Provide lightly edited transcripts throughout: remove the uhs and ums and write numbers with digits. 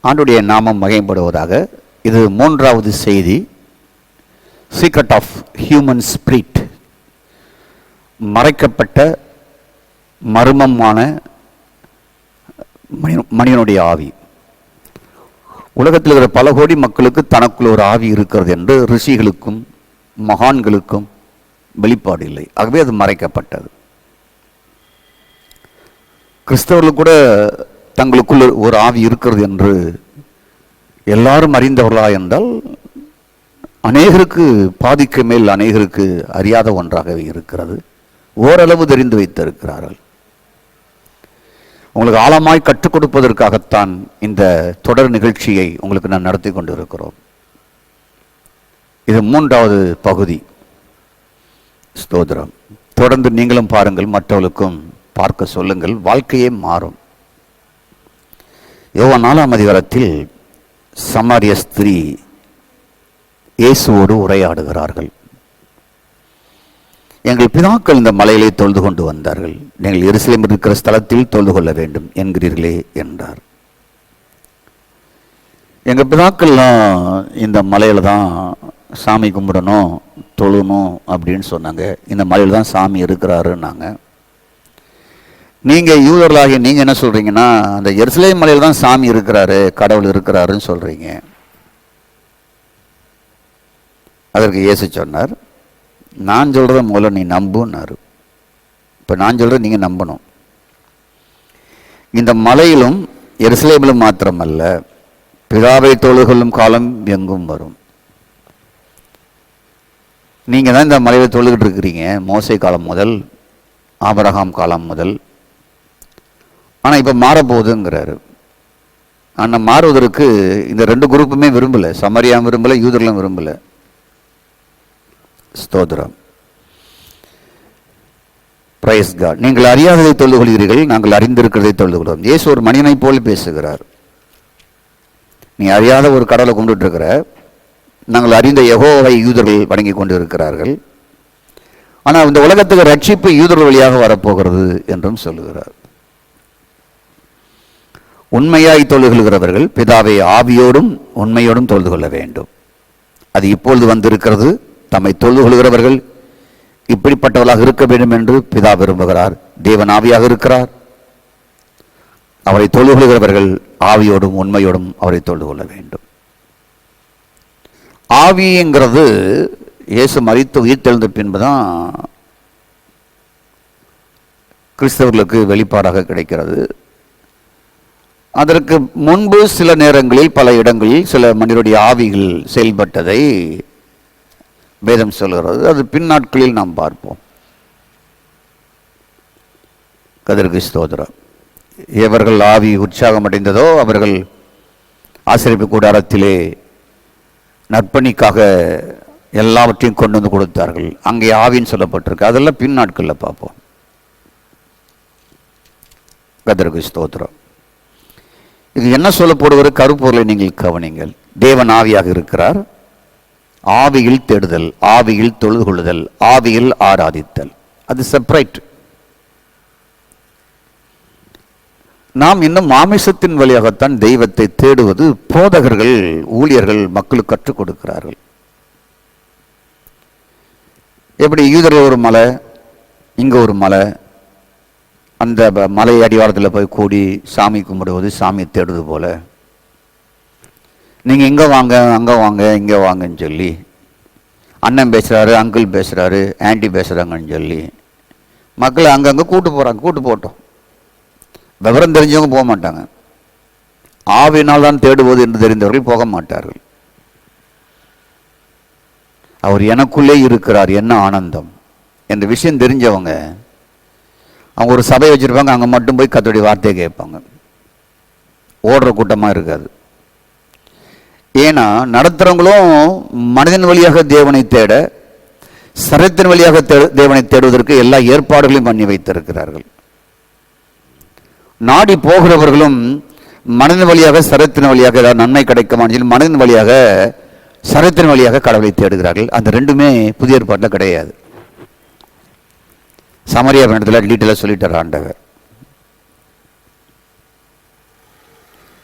ஆண்டுடைய நாமம் மகிமைப்படுவதாக. இது மூன்றாவது செய்தி, சீக்ரெட் ஆஃப் ஹியூமன் ஸ்பிரிட், மறைக்கப்பட்ட மர்மமான மனிதனுடைய ஆவி. உலகத்தில் இருக்கிற பல கோடி மக்களுக்கு தனக்குள்ள ஒரு ஆவி இருக்கிறது என்று ரிஷிகளுக்கும் மகான்களுக்கும் வெளிப்பாடு இல்லை. ஆகவே அது மறைக்கப்பட்டது. கிறிஸ்தவர்கள் கூட தங்களுக்குள்ள ஒரு ஆவி இருக்கிறது என்று எல்லாரும் அறிந்தவர்களா என்றால் அநேகருக்கு, பாதிக்கு மேல் அநேகருக்கு அறியாத ஒன்றாகவே இருக்கிறது. ஓரளவு தெரிந்து வைத்திருக்கிறார்கள். உங்களுக்கு ஆழமாய் கற்றுக் கொடுப்பதற்காகத்தான் இந்த தொடர் நிகழ்ச்சியை உங்களுக்கு நான் நடத்தி கொண்டு இருக்கிறோம். இது மூன்றாவது பகுதி. ஸ்தோத்திரம். தொடர்ந்து நீங்களும் பாருங்கள், மற்றவர்களுக்கும் பார்க்க சொல்லுங்கள், வாழ்க்கையே மாறும். யோவான் 4ஆம் அதிகாரத்தில் சமாரிய ஸ்திரீ இயேசுவோடு உரையாடுகிறார்கள். எங்கள் பிதாக்கள் இந்த மலையிலே தொழுது கொண்டு வந்தார்கள், நீங்கள் எருசலேம் இருக்கிற ஸ்தலத்தில் தொழுது கொள்ள வேண்டும் என்கிறீர்களே என்றார். எங்கள் பிதாக்கள்லாம் இந்த மலையில தான் சாமி கும்பிடணும், தொழணும் அப்படின்னு சொன்னாங்க. இந்த மலையில் தான் சாமி இருக்கிறாருன்னாங்க. நீங்கள் யூதர்களாகிய நீங்கள் என்ன சொல்கிறீங்கன்னா, அந்த எருசலேம் மலையில் தான் சாமி இருக்கிறாரு, கடவுள் இருக்கிறாருன்னு சொல்கிறீங்க. அதற்கு இயேசு சொன்னார், நான் சொல்கிறத முதல்ல நீ நம்புன்னாரு. இப்போ நான் சொல்கிறத நீங்கள் நம்பணும். இந்த மலையிலும் எருசலேமிலும் மாத்திரமல்ல, பிதாவை தொழுகொள்ளும் காலம் எங்கும் வரும். நீங்கள் தான் இந்த மலையில் தொழுகிட்டு இருக்கிறீங்க, மோசே காலம் முதல், ஆபிரகாம் காலம் முதல். ஆனால் இப்போ மாறப்போகுதுங்கிறாரு. ஆனால் மாறுவதற்கு இந்த ரெண்டு குரூப்புமே விரும்பலை. சமரியா விரும்பலை, யூதர்களும் விரும்பலை. ஸ்தோத்திரம். Praise God. நீங்கள் அறியாததை தொழுது கொள்கிறீர்கள், நாங்கள் அறிந்திருக்கிறதை தொழுது கொள்கிறோம். இயேசு ஒரு மனிதனை போல் பேசுகிறார். நீ அறியாத ஒரு கடவுளை கொண்டுட்டு இருக்கிற, நாங்கள் அறிந்த யெகோவாவை யூதர்கள் வணங்கி கொண்டு இருக்கிறார்கள். ஆனால் இந்த உலகத்துக்கு ரட்சிப்பு யூதர்கள் வழியாக வரப்போகிறது என்றும் சொல்லுகிறார். உண்மையாய் தொழுது கொள்கிறவர்கள் பிதாவை ஆவியோடும் உண்மையோடும் தொழுது கொள்ள வேண்டும். அது இப்பொழுது வந்திருக்கிறது. தம்மை தொழுது கொள்கிறவர்கள் இப்படிப்பட்டவர்களாக இருக்க வேண்டும் என்று பிதா விரும்புகிறார். தேவன் ஆவியாக இருக்கிறார். அவரை தொழுது கொள்கிறவர்கள் ஆவியோடும் உண்மையோடும் அவரை தொழுது கொள்ள வேண்டும். ஆவிங்கிறது இயேசு மரித்து உயிர்த்தெழுந்த பின்புதான் கிறிஸ்தவர்களுக்கு வெளிப்பாடாக கிடைக்கிறது. அதற்கு முன்பு சில நேரங்களில் பல இடங்களில் சில மனிதனுடைய ஆவிகள் செயல்பட்டதை வேதம் சொல்கிறது. அது பின் நாட்களில் நாம் பார்ப்போம். கர்த்தருக்கு ஸ்தோத்திரம். எவர்கள் ஆவி உற்சாகம் அடைந்ததோ அவர்கள் ஆசரிப்பு கூடாரத்திலே நற்பணிக்காக எல்லாவற்றையும் கொண்டு வந்து கொடுத்தார்கள். அங்கே ஆவின்னு சொல்லப்பட்டிருக்கு. அதெல்லாம் பின் நாட்களில் பார்ப்போம். கர்த்தருக்கு ஸ்தோத்திரம். இது என்ன சொல்லப்படுகிற கருப்பொருளை நீங்கள் கவனிங்கள். தேவன் ஆவியாக இருக்கிறார். ஆவியில் தேடுதல், ஆவியில் தொழுது கொள்ளுதல், ஆவியில் ஆராதித்தல், அது செப்பரேட். நாம் இன்னும் மாமிசத்தின் வழியாகத்தான் தெய்வத்தை தேடுவது. போதகர்கள், ஊழியர்கள் மக்களுக்கு கற்றுக் கொடுக்கிறார்கள். எப்படி யூதர்கள் ஒரு மலை, இங்கே ஒரு மலை, அந்த மலை அடிவாரத்தில் போய் கூடி சாமி கும்பிடுவது, சாமியை தேடுவது போல, நீங்கள் இங்கே வாங்க, அங்கே வாங்க, இங்கே வாங்கன்னு சொல்லி அண்ணன் பேசுகிறாரு, அங்கிள் பேசுகிறாரு, ஆன்டி பேசுகிறாங்கன்னு சொல்லி மக்களை அங்கங்கே கூட்டு போகிறாங்க. கூட்டு போட்டோம். விவரம் தெரிஞ்சவங்க போக மாட்டாங்க. ஆவினால் தான் தேடுவது என்று தெரிந்தவர்கள் போக மாட்டார்கள். அவர் எனக்குள்ளே இருக்கிறார், என்ன ஆனந்தம் என்ற விஷயம் தெரிஞ்சவங்க அவங்க ஒரு சபை வச்சுருப்பாங்க, அங்கே மட்டும் போய் கர்த்தருடைய வார்த்தையை கேட்பாங்க. ஓடுற கூட்டமாக இருக்காது. ஏன்னா நடத்துகிறவங்களும் மனிதன் வழியாக தேவனை தேட, சரத்தின் வழியாக தேவனை தேடுவதற்கு எல்லா ஏற்பாடுகளையும் பண்ணி வைத்திருக்கிறார்கள். நாடி போகிறவர்களும் மனிதன் வழியாக சரத்தின் வழியாக ஏதாவது நன்மை கிடைக்குமான்னு சொல்லி மனிதன் வழியாக சரத்தின் வழியாக கடவுளை தேடுகிறார்கள். அந்த ரெண்டுமே புதிய ஏற்பாட்டில் கிடையாது. சமரியா இடத்துல டீட்டெயிலாக சொல்லிட்டார் ஆண்டவர்.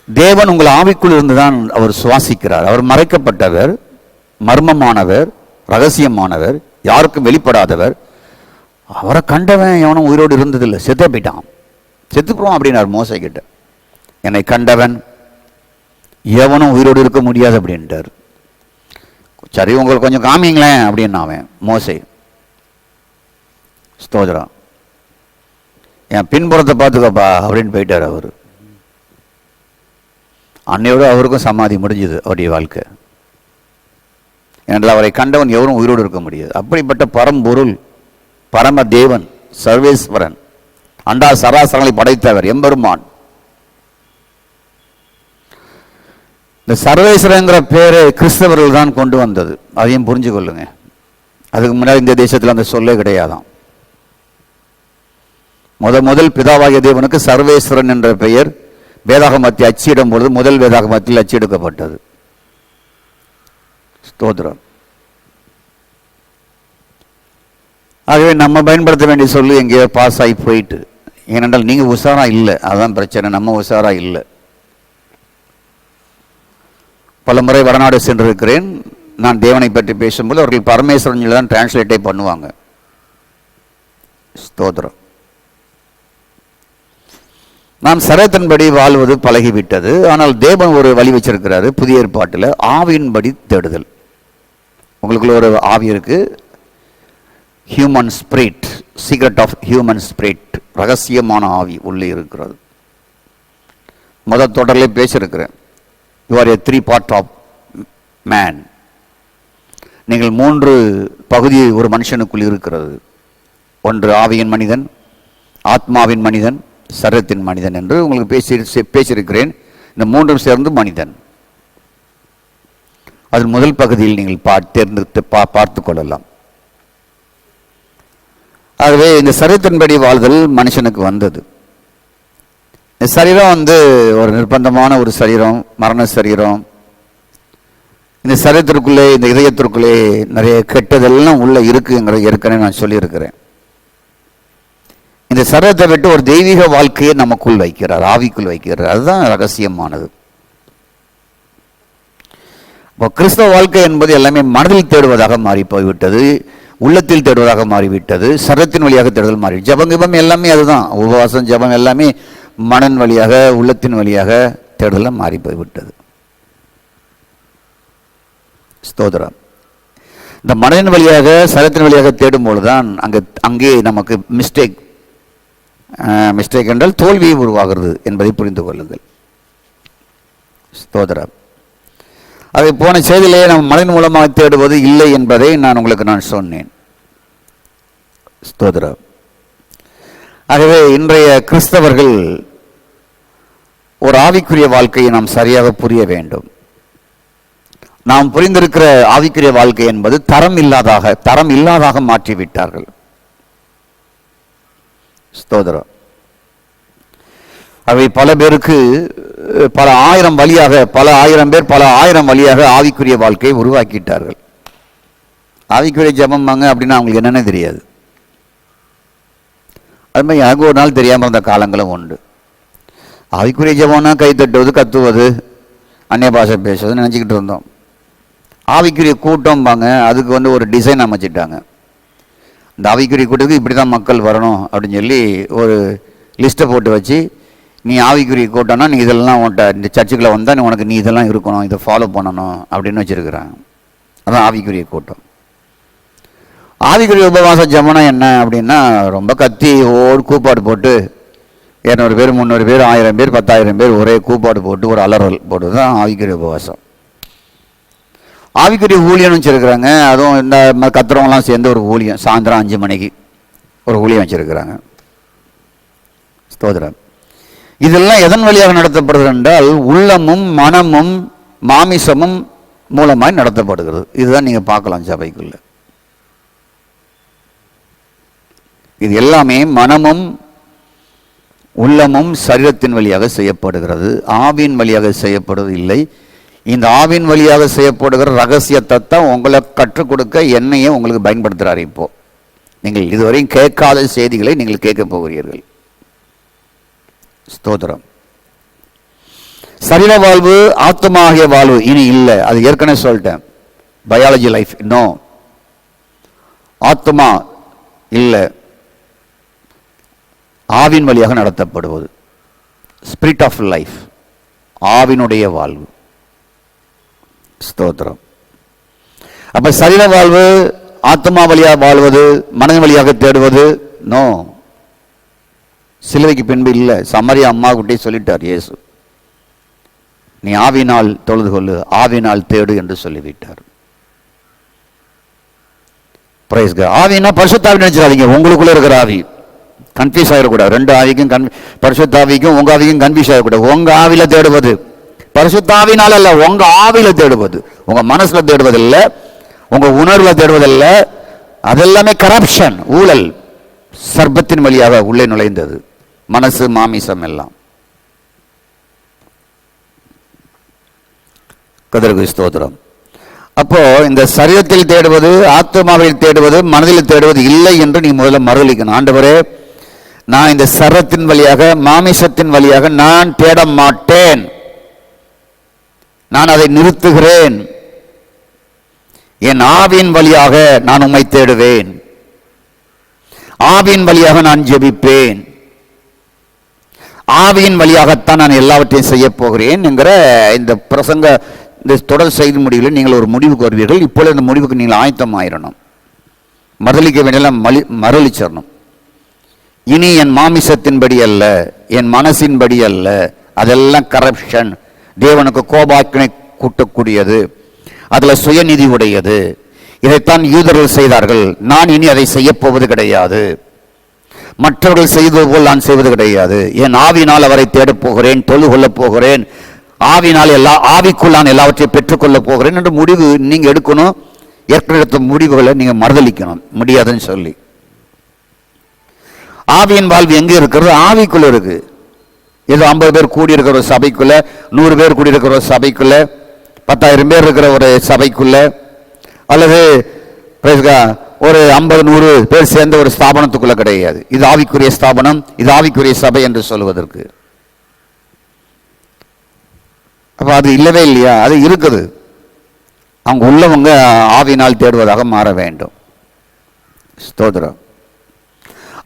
தேவன் உங்கள் ஆவிக்குள் இருந்துதான் அவர் சுவாசிக்கிறார். அவர் மறைக்கப்பட்டவர், மர்மமானவர், ரகசியமானவர், யாருக்கும் வெளிப்படாதவர். அவரை கண்டவன் எவனும் உயிரோடு இருந்ததில்லை, செத்து போயிட்டான். செத்துப்போம் அப்படின்னார் மோசே கிட்ட. என்னை கண்டவன் எவனும் உயிரோடு இருக்க முடியாது அப்படின்ட்டார். சரி, உங்களுக்கு கொஞ்சம் காமிங்களேன் அப்படின்னு அவன் மோசே. ஸ்தோத்திரம். என் பின்புறத்தை பார்த்துக்கப்பா அப்படின்னு போயிட்டார் அவர். அன்னையோடு அவருக்கும் சமாதி முடிஞ்சுது அவருடைய வாழ்க்கை. என்றால் அவரை கண்டவன் எவரும் உயிரோடு இருக்க முடியாது. அப்படிப்பட்ட பரம்பொருள், பரம தேவன், சர்வேஸ்வரன், அண்டா சராசரங்களை படைத்தவர் எம்பெருமான். இந்த சர்வேஸ்வரங்கிற பேரை கிறிஸ்தவர்கள் தான் கொண்டு வந்தது. அதையும் புரிஞ்சு கொள்ளுங்க. அதுக்கு முன்னாடி இந்த தேசத்தில் அந்த சொல்லே கிடையாதான். முதல் பிதாவாகிய தேவனுக்கு சர்வேஸ்வரன் என்ற பெயர் வேதாகமத்தை அச்சிடும் பொழுது முதல் வேதாகமத்தில் அச்சிடுக்கப்பட்டது. ஸ்தோத்திரம். ஆகவே நம்ம பயன்படுத்த வேண்டிய சொல்லு எங்கேயோ பாஸ் ஆகி போயிட்டு. ஏனென்றால் நீங்கள் உஷாரா இல்லை, அதுதான் பிரச்சனை. நம்ம உஷாரா இல்லை. பல முறை வடநாடு சென்றிருக்கிறேன். நான் தேவனை பற்றி பேசும்போது அவர்கள் பரமேஸ்வரன் தான் டிரான்ஸ்லேட்டே பண்ணுவாங்க. ஸ்தோத்திரம். நாம் சரத்தின்படி வாழ்வது பழகிவிட்டது. ஆனால் தேவன் ஒரு வழி வச்சிருக்கிறாரு புதிய ஏற்பாட்டில், ஆவியின்படி தேடுதல். உங்களுக்குள்ள ஒரு ஆவி இருக்கு, human spirit, secret of human spirit, ரகசியமான ஆவி உள்ளே இருக்கிறது. முதல் தொடரிலே பேசியிருக்கிறேன். You are a 3 part of man. நீங்கள் 3 பகுதி ஒரு மனுஷனுக்குள் இருக்கிறது. ஒன்று ஆவியின் மனிதன், ஆத்மாவின் மனிதன், சரீரத்தின் மனிதன் என்று உங்களுக்கு பேசியிருக்கிறேன். இந்த 3ம் சேர்ந்து மனிதன். அதன் முதல் பகுதியில் நீங்கள் தேர்ந்தெடுத்து பார்த்து கொள்ளலாம். ஆகவே இந்த சரீரத்தின்படி வாழ்தல் மனுஷனுக்கு வந்தது. இந்த சரீரம் ஒரு நிர்பந்தமான ஒரு சரீரம், மரண சரீரம். இந்த சரீரத்திற்குள்ளே, இந்த இதயத்திற்குள்ளே நிறைய கெட்டதெல்லாம் உள்ள இருக்குங்கிறது ஏற்கனவே நான் சொல்லியிருக்கிறேன். இந்த சரீரத்தை விட்டு ஒரு தெய்வீக வாழ்க்கையை நமக்குள் வைக்கிறார், ஆவிக்குள் வைக்கிறார். அதுதான் ரகசியமானது. இப்போ கிறிஸ்தவ வாழ்க்கை என்பது எல்லாமே மனதில் தேடுவதாக மாறி போய்விட்டது, உள்ளத்தில் தேடுவதாக மாறிவிட்டது, சரீரத்தின் வழியாக தேடுதல் மாறி. ஜபம் எல்லாமே அதுதான். உபவாசம், ஜபம் எல்லாமே மனன் வழியாக, உள்ளத்தின் வழியாக தேடுதல் மாறி போய்விட்டது. ஸ்தோத்திரம். இந்த மனதின் வழியாக, சரீரத்தின் வழியாக தேடும்போது தான் அங்கே நமக்கு மிஸ்டேக் என்றால் தோல்வியை உருவாகிறது என்பதை புரிந்து கொள்ளுங்கள். ஸ்தோத்திரம். அதை போன செய்தியிலேயே நம்ம மனதின் மூலமாக தேடுவது இல்லை என்பதை நான் சொன்னேன். ஸ்தோத்திரம். ஆகவே இன்றைய கிறிஸ்தவர்கள் ஒரு ஆவிக்குரிய வாழ்க்கையை நாம் சரியாக புரிய வேண்டும். நாம் புரிந்திருக்கிற ஆவிக்குரிய வாழ்க்கை என்பது தரம் இல்லாதாக மாற்றிவிட்டார்கள். ஸ்தோத்திரம். அவை பல பேருக்கு பல ஆயிரம் பேர் பல ஆயிரம் வழியாக ஆவிக்குரிய வாழ்க்கையை உருவாக்கிட்டார்கள். ஆவிக்குரிய ஜபம் வாங்க அப்படின்னா அவங்களுக்கு என்னென்ன தெரியாது. அது மாதிரி எனக்கு ஒரு நாள் தெரியாமல் இருந்த காலங்களும் உண்டு. ஆவிக்குரிய ஜபம்னா கை தட்டுவது, கத்துவது, அந்நிய பாஷை பேசுவது நினச்சிக்கிட்டு இருந்தோம். ஆவிக்குரிய கூட்டம் வாங்க, அதுக்கு ஒரு டிசைன் அமைச்சிட்டாங்க. இந்த ஆவிக்குரிய கூட்டத்துக்கு இப்படி தான் மக்கள் வரணும் அப்படின்னு சொல்லி ஒரு லிஸ்ட்டை போட்டு வச்சு, நீ ஆவிக்குரிய கூட்டம்னா நீ இதெல்லாம் இந்த சர்ச்சுக்குள்ளே வந்தால் உனக்கு நீ இதெல்லாம் இருக்கணும், இதை ஃபாலோ பண்ணணும் அப்படின்னு வச்சுருக்கிறாங்க. அதான் ஆவிக்குரிய கூட்டம். ஆவிக்குரிய உபவாச ஜபனம் என்ன அப்படின்னா, ரொம்ப கத்தி கூப்பாடு போட்டு 200 பேர் 300 பேர் 1000 பேர் 10,000 பேர் ஒரே கூப்பாடு போட்டு ஒரு அலறல் போட்டு தான் ஆவிக்குரிய உபவாசம். ஆவிக்குரிய ஊழியம்னு வச்சுருக்கிறாங்க. அதுவும் இந்த கத்துறவங்களாம் சேர்ந்து ஒரு ஊழியம், சாயந்தரம் 5 மணிக்கு ஒரு ஊழியம் வச்சுருக்கிறாங்க. ஸ்தோத்திரம். இதெல்லாம் எதன் வழியாக நடத்தப்படுகிறது என்றால், உள்ளமும் மனமும் மாமிசமும் மூலமாய் நடத்தப்படுகிறது. இதுதான் நீங்கள் பார்க்கலாம் சபைக்குள்ள. இது எல்லாமே மனமும் உள்ளமும் சரீரத்தின் வழியாக செய்யப்படுகிறது, ஆவியின் வழியாக செய்யப்படுவது இல்லை. இந்த ஆவின் வழியாக செய்யப்படுகிற ரகசியத்தை தான் உங்களை கற்றுக் கொடுக்க என்னையே உங்களுக்கு பயன்படுத்துகிறார். இப்போ நீங்கள் இதுவரையும் கேட்காத செய்திகளை நீங்கள் கேட்க போகிறீர்கள். ஸ்தோத்திரம். சரீர வாழ்வு ஆத்மாகிய வாழ்வு இனி இல்லை. அது ஏற்கனவே சொல்லிட்டேன். பயாலஜி லைஃப் இன்னும் ஆத்மா இல்லை. ஆவின் வழியாக நடத்தப்படுவது ஸ்பிரிட் ஆஃப் லைஃப், ஆவினுடைய வாழ்வு. ஸ்தோத்திரம். அப்ப சரீர வாழ்வு ஆத்மா வழியாக வாழ்வது, மனதின் வழியாக தேடுவது நோ. சிலுவைக்கு பின்பு இல்லை. சமரியா அம்மா கிட்டே சொல்லிட்டார் இயேசு, நீ ஆவினால் தொழுது கொள்ளு, ஆவினால் தேடு என்று சொல்லிவிட்டார். Price God. ஆவினா பரிசுத்த ஆவி நினைச்சிடாதீங்க, உங்களுக்குள்ள இருக்கிற ஆவி. கன்ஃபியூஸ் ஆகிடக்கூடாது. ரெண்டு ஆவிக்கும் பரிசுத்த ஆவிக்கும் உங்க ஆவிக்கும் கன்ஃபியூஸ் ஆகக்கூடாது. உங்க ஆவில தேடுவது பரிசுத்த ஆவினால அல்ல, உங்க ஆவில தேடுவது. உங்க மனசுல தேடுவது இல்லை, உங்க உணர்வுல தேடுவதில்லை. அதெல்லாமே கரப்ஷன், ஊழல். சர்ப்பத்தின் வழியாக உள்ளே நுழைந்தது மனசு, மாமிசம் எல்லாம். கர்த்தருக்கு ஸ்தோத்திரம். அப்போ இந்த சரீரத்தில் தேடுவது, ஆத்மாவில் தேடுவது, மனதில் தேடுவது இல்லை என்று நீ முதல்ல மறுதலிக்கணும். ஆண்டவரே, நான் இந்த சரத்தின் வழியாக, மாமிசத்தின் வழியாக நான் தேட மாட்டேன், நான் அதை நிறுத்துகிறேன். என் ஆவியின் வழியாக நான் உம்மை தேடுவேன், ஆவியின் வழியாக நான் ஜெபிப்பேன், ஆவியின் வழியாகத்தான் நான் எல்லாவற்றையும் செய்ய போகிறேன் என்கிற இந்த பிரசங்க, இந்த தொடர் செய்தி முடிவில் நீங்கள் ஒரு முடிவுக்கு வருவீர்கள். இப்பொழுது இந்த முடிவுக்கு நீங்கள் ஆயத்தம் ஆயிரணும். மறுதலிக்க வேண்டியெல்லாம் மறுதலிச்சிடணும். இனி என் மாமிசத்தின்படி அல்ல, என் மனசின்படி அல்ல, அதெல்லாம் கரப்ஷன், தேவனுக்கு கோபாக்கினை கூட்டக்கூடியது, அதில் சுயநிதி உடையது. இதைத்தான் யூதர்கள் செய்தார்கள். நான் இனி அதை செய்ய போவது கிடையாது. மற்றவர்கள் செய்வது போல் நான் செய்வது கிடையாது. என் ஆவினால் அவரை தேடப் போகிறேன், தொழு கொள்ளப் போகிறேன், ஆவினால் ஆவிக்குள் நான் எல்லாவற்றையும் பெற்றுக்கொள்ளப் போகிறேன் என்று முடிவு நீங்க எடுக்கணும். ஏற்கனவே எடுத்த முடிவுகளை நீங்க மறுதலிக்கணும், முடியாதுன்னு சொல்லி. ஆவியின் வாழ்வு எங்கே இருக்கிறது? ஆவிக்குள்ள இருக்கு. ஏதோ 50 பேர் கூடியிருக்கிற ஒரு சபைக்குள்ள, 100 பேர் கூடியிருக்கிற ஒரு சபைக்குள்ள, 10,000 பேர் இருக்கிற ஒரு சபைக்குள்ள, அல்லது ஒரு 50-100 பேர் சேர்ந்த ஒரு ஸ்தாபனத்துக்குள்ள கிடையாது. இது ஆவிக்குரிய ஸ்தாபனம், இது ஆவிக்குரிய சபை என்று சொல்வதற்கு. அப்ப அது இல்லவே இல்லையா? அது இருக்குது. அவங்க உள்ளவங்க ஆவியினால் தேடுவதாக மாற வேண்டும். ஸ்தோத்திரம்.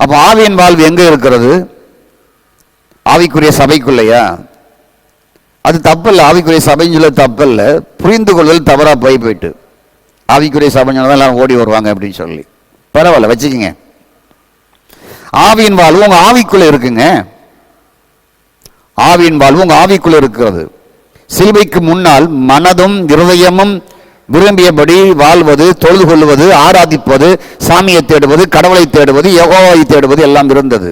அப்ப ஆவியின் வாழ்வு எங்க இருக்கிறது? ஆவிக்குரிய சபைக்குள்ளையா? அது தப்பல்ல. ஆவிக்குரிய சபைன்னு சொல்ல தப்பல்ல, புரிந்து கொள்வதில் தவறா போயிட்டு ஆவிக்குரிய சபைன்னு தான் எல்லாம் ஓடி வருவாங்க அப்படின்னு சொல்லி. பரவாயில்ல, வச்சுக்கோங்க. ஆவியின் வாழ்வு உங்க ஆவிக்குள்ள இருக்குங்க. ஆவியின் வாழ்வு உங்க ஆவிக்குள்ள இருக்கிறது. சிலுவைக்கு முன்னால் மனதும் இருதயமும் விரும்பியபடி வாழ்வது, தொழுது கொள்வது, ஆராதிப்பது, சாமியை தேடுவது, கடவுளை தேடுவது, யெகோவாவை தேடுவது எல்லாம் இருந்தது.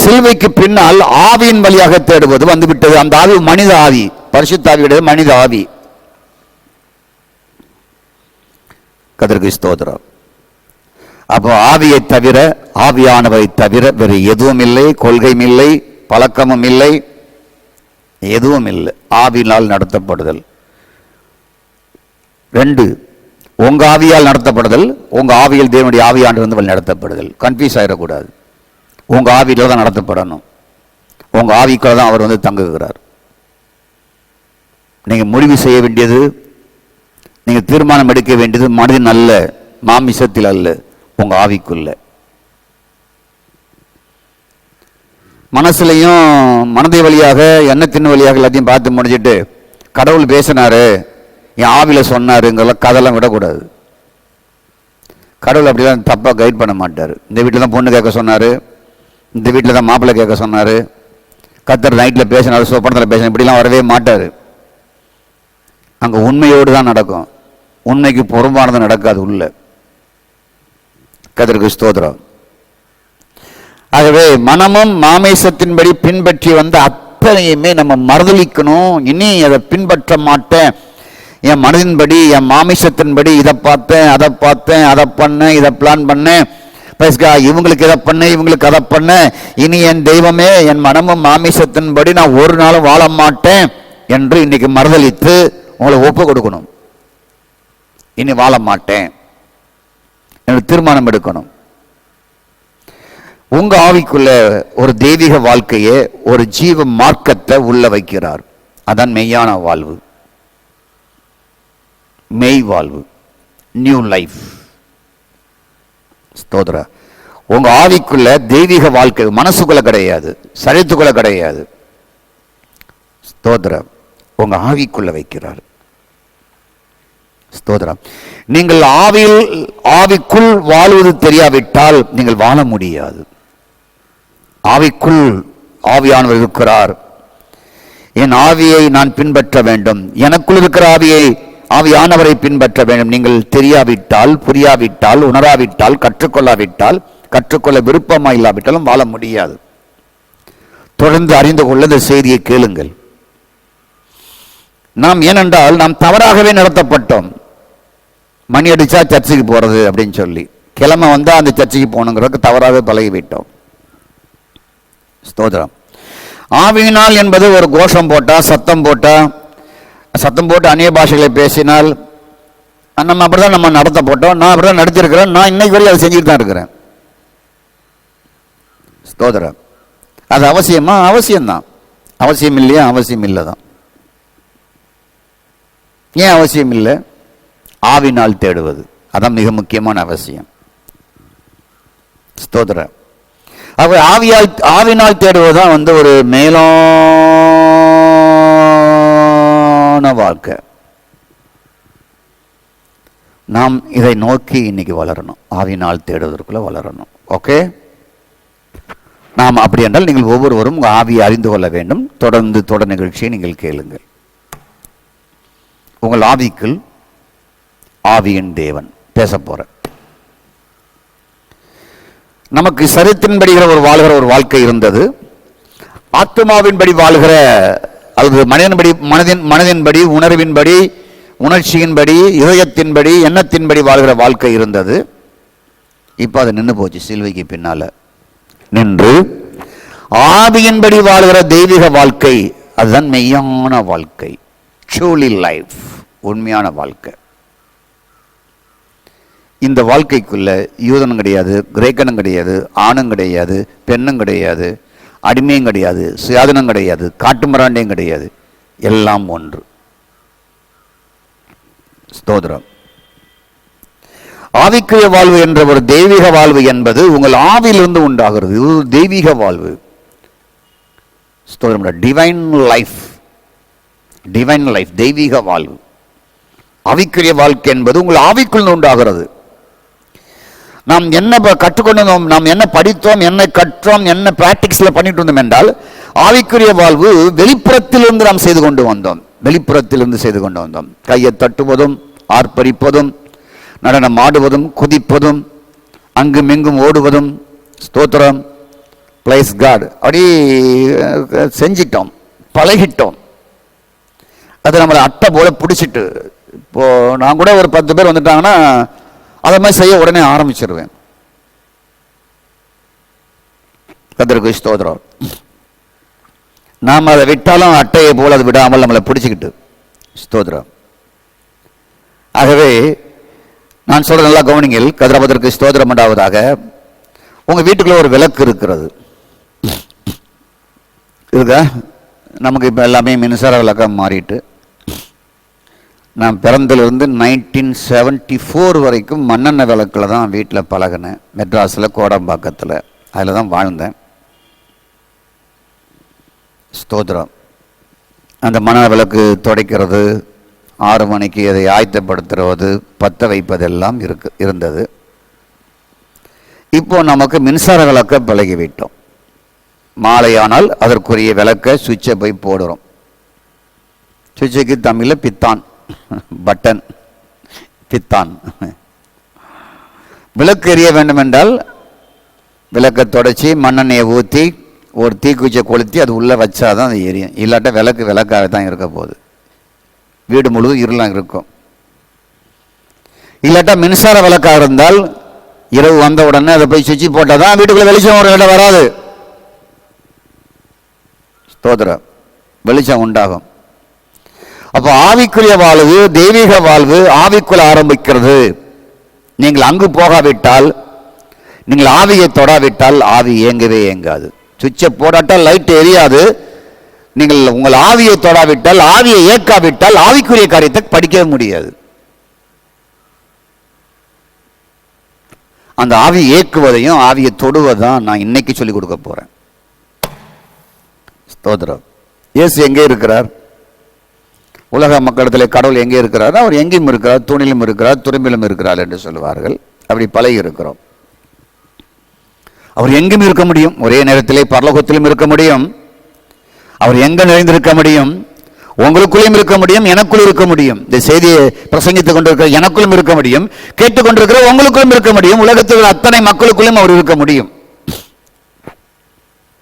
சிலுவைக்கு பின்னால் ஆவியின் வழியாக தேடுவது வந்துவிட்டது. அந்த ஆவி மனித ஆவி, பரிசுத்த ஆவியுடைய மனித ஆவி. கர்த்தருக்கு ஸ்தோத்திரம். அப்போ ஆவியை தவிர, ஆவியானவரை தவிர வேறு எதுவும் இல்லை, கொள்கையும் இல்லை, பழக்கமும் இல்லை, எதுவும் இல்லை. ஆவியினால் நடத்தப்படுதல். 2, உங்க ஆவியால் நடத்தப்படுதல், உங்க ஆவியில் தேவனுடைய ஆவியானவர் நடத்தப்படுதல். கன்ஃபியூஸ் ஆயிடக்கூடாது. உங்க ஆவியில தான் நடத்தப்படணும். உங்க ஆவிக்குள்ள தான் அவர் தங்குகிறார். நீங்க முடிவு செய்ய வேண்டியது, நீங்க தீர்மானம் எடுக்க வேண்டியது மனதின் அல்ல, மாமிசத்தில் அல்ல, உங்க ஆவிக்குள்ள. மனசுலையும் மனதை வழியாக, எண்ணத்தின் வழியாக எல்லாத்தையும் பார்த்து முடிஞ்சிட்டு கடவுள் பேசினாரு, என் ஆவில சொன்னாருங்கிற கதெல்லாம் விடக்கூடாது. கடவுள் அப்படிலாம் தப்பா கைட் பண்ண மாட்டார். இந்த வீட்டில் தான் பொண்ணு கேட்க சொன்னாரு, இந்த வீட்டில் தான் மாப்பிள்ளை கேட்க சொன்னாரு, கர்த்தர் நைட்டில் பேசினாரு, சொப்பனத்தில் பேசினார், இப்படிலாம் வரவே மாட்டார். அங்கே உண்மையோடு தான் நடக்கும். உண்மைக்கு புறம்பானது நடக்காது உள்ள. கர்த்தருக்கு ஸ்தோத்திரம். ஆகவே மனமும் மாமிசத்தின்படி பின்பற்றி வந்த அத்தனையுமே நம்ம மறுதலிக்கணும். இனி அதை பின்பற்ற மாட்டேன். என் மனதின்படி, என் மாமிசத்தின்படி இதை பார்த்தேன், அதை பார்த்தேன், அதை பண்ணேன், இதை பிளான் பண்ணேன், இவங்களுக்கு இதை பண்ண, இவங்களுக்கு அதை பண்ண, இனி என் தெய்வமே, என் மனமும் மாமிசத்தின்படி நான் ஒரு நாளும் வாழ மாட்டேன் என்று இன்னைக்கு மறுதலித்து உங்களை ஒப்பு கொடுக்கணும். இனி வாழ மாட்டேன் என்று தீர்மானம் எடுக்கணும். உங்க ஆவிக்குள்ள ஒரு தெய்வீக வாழ்க்கையை, ஒரு ஜீவ மார்க்கத்தை உள்ள வைக்கிறார். அதான் மெய்யான வாழ்வு, மெய் வாழ்வு, நியூ லைஃப். ஸ்தோத்திர. உங்க ஆவிக்குள்ள தெய்வீக வாழ்க்கை மனசுக்குள்ள கிடையாது, சரீரத்துக்குள்ள கிடையாது. ஸ்தோத்திரம். உங்க ஆவிக்குள்ள வைக்கிறார். ஸ்தோத்திரம். நீங்கள் ஆவிக்குள் வாழ்வது தெரியாவிட்டால் நீங்கள் வாழ முடியாது. ஆவிக்குள் ஆவியானவர் இருக்கிறார். என் ஆவியை நான் பின்பற்ற வேண்டும், எனக்குள் இருக்கிற ஆவியானவரை பின்பற்ற வேண்டும். நீங்கள் தெரியாவிட்டால், புரியாவிட்டால், உணராவிட்டால், கற்றுக்கொள்ளாவிட்டால், கற்றுக்கொள்ள விருப்பமாக இல்லாவிட்டாலும் வாழ முடியாது. தொடர்ந்து அறிந்து கொள்ள இந்த செய்தியை கேளுங்கள். நாம் ஏனென்றால் நாம் தவறாகவே நடத்தப்பட்டோம். மணி அடிச்சா சர்ச்சைக்கு போறது அப்படின்னு சொல்லி, கிழமை வந்தா அந்த சர்ச்சைக்கு போகணுங்கிறதுக்கு தவறாக பழகிவிட்டோம். ஸ்தோத்திரம். ஆவியினால் என்பது ஒரு கோஷம் போட்டா, சத்தம் போட்டு அந்நிய பாஷைகளை பேசினால் நம்ம அப்படிதான் நம்ம நடத்தப்பட்டோம். நான் அப்படிதான் நடத்திருக்கிறேன். நான் இன்னைக்கு வரையும் அதை செஞ்சுட்டு தான் இருக்கிறேன். ஸ்தோத்திரம். அது அவசியமா? அவசியம்தான். அவசியம் இல்லையா? அவசியம் இல்லை தான். ஏன் அவசியம் இல்லை? ஆவினால் தேடுவது அதான் மிக முக்கியமான அவசியம். ஸ்தோத்திரம். அவர் ஆவினால் தேடுவதுதான் ஒரு மேலான வாழ்க்கை. நாம் இதை நோக்கி இன்னைக்கு வளரணும். ஆவினால் தேடுவதற்குள்ள வளரணும். ஓகே, நாம் அப்படி என்றால் நீங்கள் ஒவ்வொருவரும் உங்கள் ஆவியை அறிந்து கொள்ள வேண்டும். தொடர்ந்து தொடர் நிகழ்ச்சியை நீங்கள் கேளுங்கள். உங்கள் ஆவிக்குள் ஆவியின் தேவன் பேச போற. நமக்கு சரித்தின்படி வாழ்கிற ஒரு வாழ்க்கை இருந்தது. ஆத்மாவின்படி வாழ்கிற, அது மனதின்படி, உணர்வின்படி, உணர்ச்சியின்படி, இதயத்தின்படி, எண்ணத்தின்படி வாழ்கிற வாழ்க்கை இருந்தது. இப்போ அது நின்று போச்சு. சிலுவைக்கு பின்னால நின்று ஆவியின்படி வாழ்கிற தெய்வீக வாழ்க்கை, அதுதான் மெய்யான வாழ்க்கை. ட்ரூலி லைஃப், உண்மையான வாழ்க்கை. இந்த வாழ்க்கைக்குள்ள யூதனும் கிடையாது, கிரேக்கனும் கிடையாது, ஆணும் கிடையாது, பெண்ணும் கிடையாது, அடிமையும் கிடையாது, சுயாதனம் கிடையாது, காட்டுமராண்டையும் கிடையாது. எல்லாம் ஒன்று. ஸ்தோத்திரம். ஆவிக்குரிய வாழ்வு என்ற ஒரு தெய்வீக வாழ்வு என்பது உங்கள் ஆவியிலிருந்து உண்டாகிறது. இது தெய்வீக வாழ்வு. ஸ்தோத்திரம். டிவைன் லைஃப், டிவைன் லைஃப், தெய்வீக வாழ்வு. ஆவிக்குரிய வாழ்க்கை என்பது உங்கள் ஆவிக்குள் உண்டாகிறது. நாம் என்ன கற்றுக்கொண்டோம், நாம் என்ன படித்தோம், என்ன கற்றோம், என்ன பிராக்டிக்ஸ்ல பண்ணிட்டு இருந்தோம் என்றால், ஆவிக்குரிய வாழ்வு வெளிப்புறத்திலிருந்து நாம் செய்து கொண்டு வந்தோம். வெளிப்புறத்திலிருந்து செய்து கொண்டு வந்தோம். கையை தட்டுவதும், ஆர்ப்பரிப்பதும், நடனம் ஆடுவதும், குதிப்பதும், அங்குமிங்கும் ஓடுவதும். ஸ்தோத்திரம். Praise God. அப்படி செஞ்சிட்டோம், பழகிட்டோம். அது நம்மளை அட்டை போல பிடிச்சிட்டு, இப்போ நான் கூட ஒரு 10 பேர் வந்துட்டாங்கன்னா அதை மாதிரி செய்ய உடனே ஆரம்பிச்சிருவேன். கர்த்தருக்கு ஸ்தோத்திரம். நாம் அதை விட்டாலும் அட்டையை போல அதை விடாமல் நம்மளை பிடிச்சிக்கிட்டு. ஸ்தோத்திரம். ஆகவே நான் சொல்ற நல்லா கவனிங்கள். கதிரபதற்கு ஸ்தோத்திரம் உண்டாவதாக. உங்க வீட்டுக்குள்ள ஒரு விளக்கு இருக்கிறது. இருக்கா? நமக்கு இப்போ எல்லாமே மின்சார விளக்காக மாறிட்டு, நான் பிறந்திலிருந்து 1974 வரைக்கும் மண்ணெண்ணெய் விளக்கில் தான் வீட்டில் பழகினேன். மெட்ராஸில் கோடம்பாக்கத்தில் அதில் தான் வாழ்ந்தேன். ஸ்தோத்திரம். அந்த மண்ணெண்ணெய் விளக்கு துடைக்கிறது, 6 மணிக்கு அதை ஆயத்தப்படுத்துவது, பற்ற வைப்பதெல்லாம் இருந்தது. இப்போ நமக்கு மின்சார விளக்க பழகிவிட்டோம். மாலையானால் அதற்குரிய விளக்க சுவிட்சை போய் போடுறோம். சுவிட்சுக்கு தமிழில் பித்தான், பட்டன், பித்தான். விளக்கு எரிய வேண்டும் என்றால் விளக்கை தொடச்சி மண்ணெண்ணெயை ஊற்றி ஒரு தீக்குச்சியை கொளுத்தி அது உள்ளே வச்சாதான் அது எரியும். இல்லாட்ட விளக்காக தான் இருக்க போகுது. வீடு முழுவதும் இருளாக இருக்கும். இல்லாட்டா மின்சார விளக்காக இருந்தால் இரவு வந்த உடனே அதை போய் சுவிட்சி போட்டால் தான் வீட்டுக்குள்ளே வெளிச்சம் ஒரு இடம் வராது. ஸ்தோத்திரம். வெளிச்சம் உண்டாகும். அப்போ ஆவிக்குரிய வாழ்வு, தெய்வீக வாழ்வு ஆவிக்குள்ள ஆரம்பிக்கிறது. நீங்கள் அங்கு போகாவிட்டால் நீங்கள் ஆவியை தொடாவிட்டால் ஆவி இயங்கவே இயங்காது. சுவிட்சை போடாட்டால் லைட் எரியாது. நீங்கள் உங்கள் ஆவியை தொடாவிட்டால், ஆவியை இயக்காவிட்டால் ஆவிக்குரிய காரியத்தை படிக்கவே முடியாது. அந்த ஆவியை இயக்குவதையும் ஆவியை தொடுவதான் நான் இன்னைக்கு சொல்லிக் கொடுக்க போறேன். ஸ்தோத்திரம். இயேசு எங்கே இருக்கிறார்? உலக மக்களிடத்திலே கடவுள் எங்கே இருக்கிறார்? அவர் எங்கேயும் இருக்கிறார், தூணிலும் இருக்கிறார், துரும்பிலும் இருக்கிறார் என்று சொல்லுவார்கள். அப்படி பழகி இருக்கிறோம். அவர் எங்கும் இருக்க முடியும். ஒரே நேரத்திலே பரலோகத்திலும் இருக்க முடியும். அவர் எங்க நிறைந்திருக்க முடியும்? உங்களுக்குள்ளும் இருக்க முடியும், எனக்குள் இருக்க முடியும். இந்த செய்தியை பிரசங்கித்துக் கொண்டிருக்கிற எனக்குள்ளும் இருக்க முடியும், கேட்டுக்கொண்டிருக்கிற உங்களுக்குள்ளும் இருக்க முடியும். உலகத்தில் அத்தனை மக்களுக்குள்ளும் அவர் இருக்க முடியும்.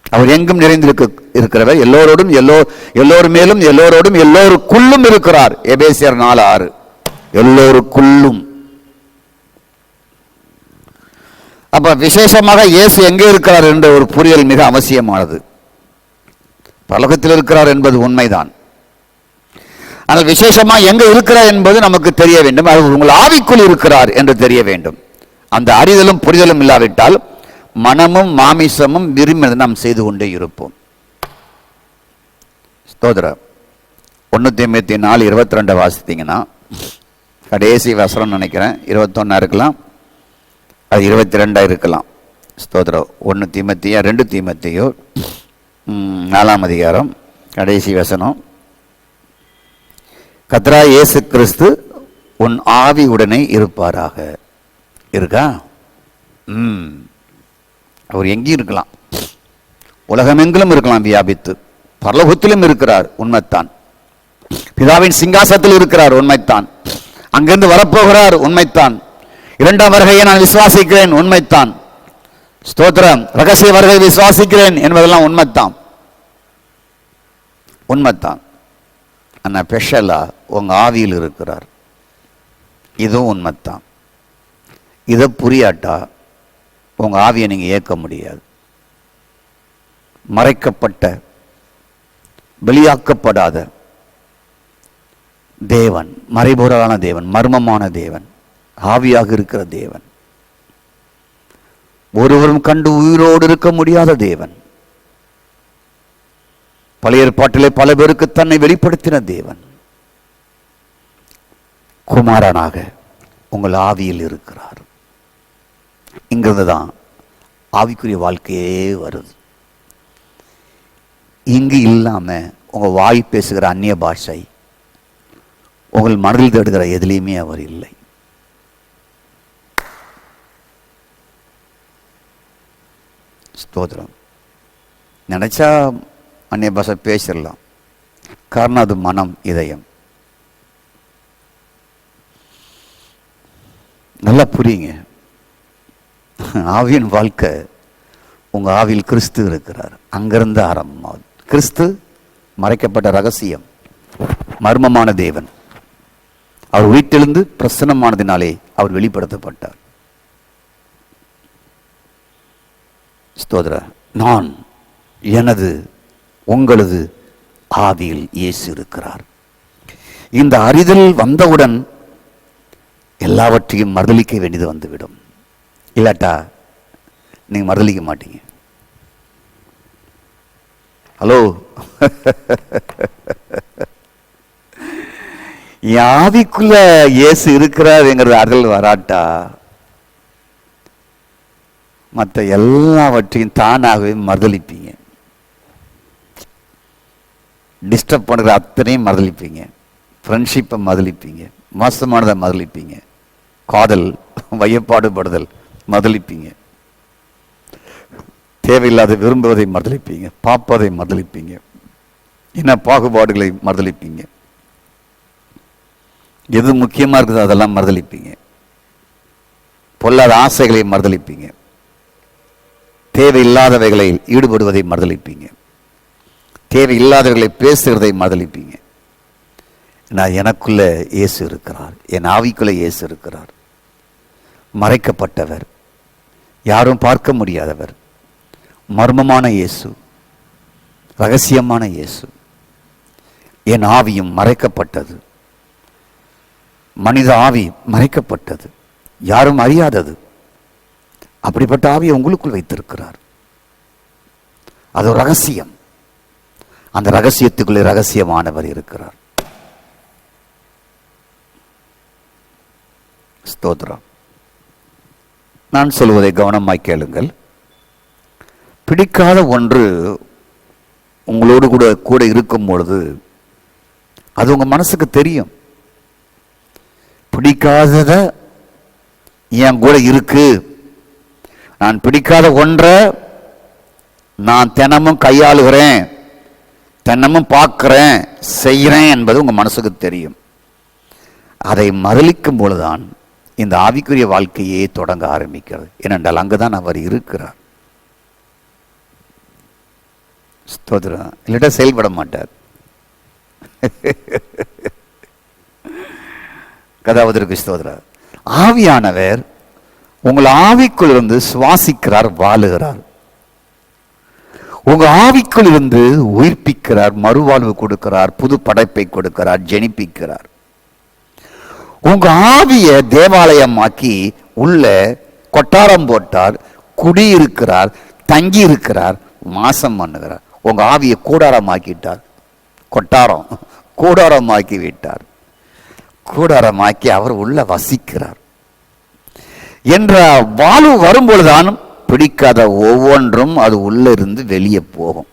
அவர் எங்கும் நிறைந்திருக்கிறவர், எல்லோரோடும் எல்லோர் மேலும் எல்லோரோடும் எல்லோருக்குள்ளும் இருக்கிறார். எபேசியர் 4:6. எல்லோருக்குள்ளும். அப்ப விசேஷமாக இயேசு எங்கே இருக்கிறார் என்ற ஒரு புரியல் மிக அவசியமானது. பரலோகத்தில் இருக்கிறார் என்பது உண்மைதான். ஆனால் விசேஷமா எங்க இருக்கிறார் என்பது நமக்கு தெரிய வேண்டும். அது உங்கள் ஆவிக்குள் இருக்கிறார் என்று தெரிய வேண்டும். அந்த அறிதலும் புரிதலும் இல்லாவிட்டால் மனமும் மாமிசமும் விரும்பினதை நாம் செய்து கொண்டே இருப்போம். ஸ்தோத்திரம். 1 தீமோத்தேயு 4:22 வாசித்தீங்கன்னா, கடைசி வசனம் நினைக்கிறேன், 21 இருக்கலாம், அது 22 இருக்கலாம். ஸ்தோத்திரம். 1 தீமோத்தேயு 2 தீமோத்தேயு 4ஆம் அதிகாரம் கடைசி வசனம். கர்த்தராகிய இயேசு கிறிஸ்து உன் ஆவியுடனே இருப்பாராக. இருக்கா? அவர் எங்கேயும் இருக்கலாம், உலகமெங்கிலும் இருக்கலாம் வியாபித்து. பரலோகத்திலும் இருக்கிறார், உண்மைத்தான். பிதாவின் சிங்காசனத்தில் இருக்கிறார், உண்மைத்தான். அங்கிருந்து வரப்போகிறார், உண்மைத்தான். 2ஆம் வருகையை நான் விசுவாசிக்கிறேன், உண்மைத்தான். ஸ்தோத்திரம். ரகசிய வருகை விசுவாசிக்கிறேன் என்பதெல்லாம் உண்மைத்தான், உண்மைத்தான். ஆனால் ஸ்பெஷலா உங்க ஆவியில் இருக்கிறார், இதுவும் உண்மைத்தான். இதை புரியாட்டா உங்க ஆவியை நீங்க இயக்க முடியாது. மறைக்கப்பட்ட, வெளியாக்கப்படாத தேவன், மறைபொருளான தேவன், மர்மமான தேவன், ஆவியாக இருக்கிற தேவன், ஒருவரும் கண்டு உயிரோடு இருக்க முடியாத தேவன், பழைய ஏற்பாட்டிலே பல பேருக்கு தன்னை வெளிப்படுத்தின தேவன், குமாரனாக உங்கள் ஆவியில் இருக்கிறார். இங்கிருந்து தான் ஆவிக்குரிய வாழ்க்கையே வருது. இங்கு இல்லாம உங்க வாய் பேசுகிற அந்நிய பாஷை, உங்கள் மனதில் தேடுகிற எதிலையுமே அவர் இல்லை. ஸ்தோத்திரம். நினைச்சா அந்நிய பாஷை பேசிடலாம். காரணம் அது மனம், இதயம். நல்லா புரியுங்க. ஆவியின் வாழ்க்கை, உங்க ஆவியில் கிறிஸ்து இருக்கிறார். அங்கிருந்து ஆரம்பமாகுது. கிறிஸ்து மறைக்கப்பட்ட ரகசியம், மர்மமான தேவன். அவர் வீட்டிலிருந்து பிரசன்னமானதினாலே அவர் வெளிப்படுத்தப்பட்டார். ஸ்தோத்திர. நான், எனது, உங்களது ஆவியில் இயேசு இருக்கிறார். இந்த அறிதல் வந்தவுடன் எல்லாவற்றையும் மறுதலிக்க வேண்டியது வந்துவிடும். இல்லாட்டா நீங்க மறுதலிக்க மாட்டீங்க. ஹலோ, ஆவிக்குள்ள இயேசு இருக்கிறாருங்கிறது அறிதல் வராட்டா மற்ற எல்லாவற்றையும் தானாகவே மறுதலிப்பீங்க. டிஸ்டர்ப் பண்ணுற அத்தனையும் மறுதலிப்பீங்க. ஃப்ரெண்ட்ஷிப்பை மறுதலிப்பீங்க, மோசமானதை மறுதலிப்பீங்க, காதல், வையப்பாடுபடுதல் மறுதலிப்பீங்க, தேவையில்லாத விரும்புவதை மறுதலிப்பீங்க, பார்ப்பதை மறுதலிப்பீங்க, இன பாகுபாடுகளை மறுதலிப்பீங்க, எது முக்கியமாக இருக்குதோ அதெல்லாம் மறுதலிப்பீங்க, பொல்லாத ஆசைகளை மறுதலிப்பீங்க, தேவையில்லாதவைகளை ஈடுபடுவதை மறுதலிப்பீங்க, தேவையில்லாதவர்களை பேசுகிறதை மறுதலிப்பீங்க. நான், எனக்குள்ள இயேசு இருக்கிறார், என் ஆவிக்குள்ள இயேசு இருக்கிறார். மறைக்கப்பட்டவர், யாரும் பார்க்க முடியாதவர், மர்மமான இயேசு, ரகசியமான இயேசு. என் ஆவியும் மறைக்கப்பட்டது, மனித ஆவி மறைக்கப்பட்டது, யாரும் அறியாதது. அப்படிப்பட்ட ஆவியை உங்களுக்குள் வைத்திருக்கிறார். அது ஒரு ரகசியம். அந்த ரகசியத்துக்குள்ளே ரகசியமானவர் இருக்கிறார். ஸ்தோத்திரம். நான் சொல்வதை கவனமாய் கேளுங்கள். பிடிக்காத ஒன்று உங்களோடு கூட இருக்கும் பொழுது அது உங்க மனசுக்கு தெரியும். பிடிக்காதத என் கூட இருக்கு, நான் பிடிக்காத ஒன்றை நான் தினமும் கையாளுகிறேன், தினமும் பார்க்கிறேன், செய்கிறேன் என்பது உங்க மனசுக்கு தெரியும். அதை மறுலிக்கும் பொழுதுதான் இந்த ஆவிக்குரிய வாழ்க்கையே தொடங்க ஆரம்பிக்கிறது. ஏனென்றால் அங்குதான் அவர் இருக்கிறார். ஸ்தோத்திரம். இல்லட்டா செயல்பட மாட்டார். கதாவதற்கு ஸ்தோத்திரம். ஆவியானவர் உங்கள் ஆவிக்குள் இருந்து சுவாசிக்கிறார், வாழுகிறார். உங்க ஆவிக்குள் இருந்து உயிர்ப்பிக்கிறார், மறுவாழ்வு கொடுக்கிறார், புது படைப்பை கொடுக்கிறார், ஜெனிப்பிக்கிறார். உங்க ஆவிய தேவாலயமாக்கி உள்ள கொட்டாரம் போட்டார், குடியிருக்கிறார், தங்கி இருக்கிறார், மாசம் பண்ணுகிறார். உங்க ஆவியை கூடாரமாக்கிட்டார். கூடாரமாக்கி விட்டார். கூடாரமாக்கி அவர் உள்ள வசிக்கிறார் என்ற வாழ்வு வரும்பொழுதுதான் பிடிக்காத ஒவ்வொன்றும் அது உள்ள இருந்து வெளியே போகும்.